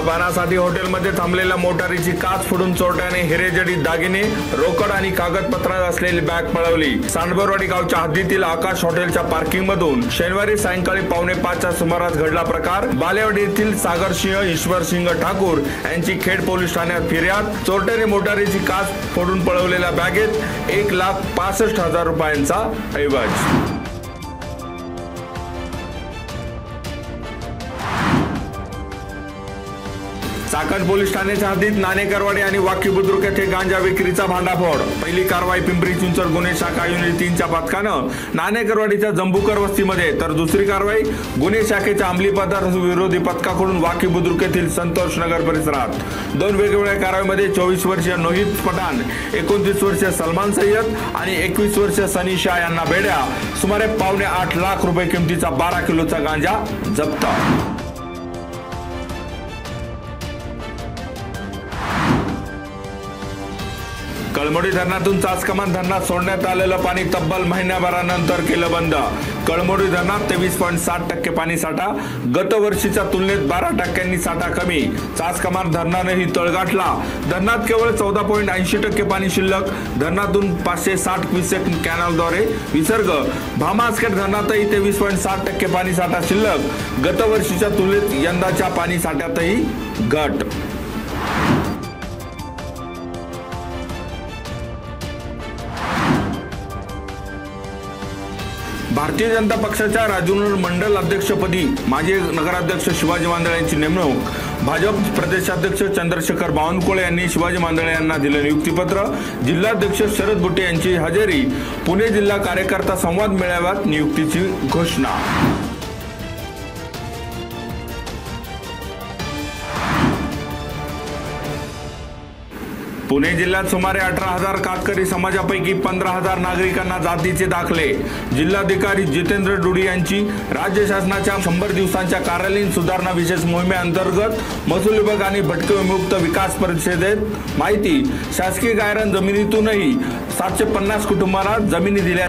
चहापानासाठी हॉटेलमध्ये थांबलेल्या मोटारीची काच फोडून चोरट्याने हिरेजडित दागिने, रोकड आणि कागदपत्र असलेली बॅग पळवली। सांडबरवाडी गावच्या हद्दीतील आकाश हॉटेलच्या पार्किंग मधून शनिवारी सायंकाळी 4:45च्या सुमारास घडला प्रकार। बालेवाडी येथील सागरसिंह ईश्वरसिंह ठाकूर यांची खेड पोलीस ठाण्यात फिर्याद। चोरट्याने मोटारीची काच फोडून पळवलेल्या बॅगेत 1,65,000 रुपयांचा ऐवज। चाकण पोलीस ठाण्याच्या हद्दीत नाणेकरवाडी आणि वाकी बुद्रुक येथे गांजा विक्रीचा भांडाफोड। पहिली कारवाई पिंपरी चिंचवड गुन्हे शाखा युनिट 3च्या पथकानं नाणेकरवाडीच्या जंबूकर वस्तीमध्ये, तर दुसरी कारवाई गुन्हे शाखेच्या अंमली पदार्थ विरोधी पथकाकडून वाकी बुद्रुक येथील संतोष नगर परिसरात। दोन वेगवेगळ्या कारवाईमध्ये 24 वर्षीय नोहिद पठाण, 29 वर्षीय सलमान सय्यद आणि 21 वर्षीय सनी शाह यांना बेड्या, सुमारे 8.25 लाख रुपये किमतीचा 12 किलोचा गांजा जप्त। कळमोडी धरणातून चासकमान धरणात सोडण्यात आलेलं पाणी तब्बल महिन्याभरानंतर केलं बंद। कळमोडी धरणात 23.7% पाणी साठा, गत वर्षीच्या तुलनेत 12% साठा कमी। चासकमान धरणानेही तळ गाठला। धरणात केवळ 14.80% पाणी शिल्लक। धरणातून 560 क्युसेक कॅनलद्वारे विसर्ग। भामासखेड धरणातही 23.7% पाणी साठा शिल्लक। गत वर्षीच्या तुलनेत यंदाच्या पाणी साठ्यातही घट। भारतीय जनता पक्षाच्या राजूर मंडल अध्यक्षपदी माजी नगराध्यक्ष शिवाजी मांदळे यांची नेमणूक। भाजप प्रदेशाध्यक्ष चंद्रशेखर बावनकुळे यांनी शिवाजी मांदळे यांना दिले नियुक्तीपत्र। जिल्हाध्यक्ष शरद बुट्टे यांची हजेरी। पुणे जिल्हा कार्यकर्ता संवाद मेळाव्यात नियुक्तीची घोषणा। पुणे जिल्ह्यात सुमारे 18,000 कातकरी समाजापैकी 15,000 नागरिकांना जातीचे दाखले। जिल्हाधिकारी जितेंद्र डुडी यांची राज्य शासनाच्या 100 दिवसांच्या कार्यालयीन सुधारणा विशेष मोहिमेअंतर्गत महसूल विभाग आणि भटके विमुक्त विकास परिषदेत माहिती। शासकीय गायरान जमिनीतूनही 750 कुटुंबांना जमिनी दिल्या।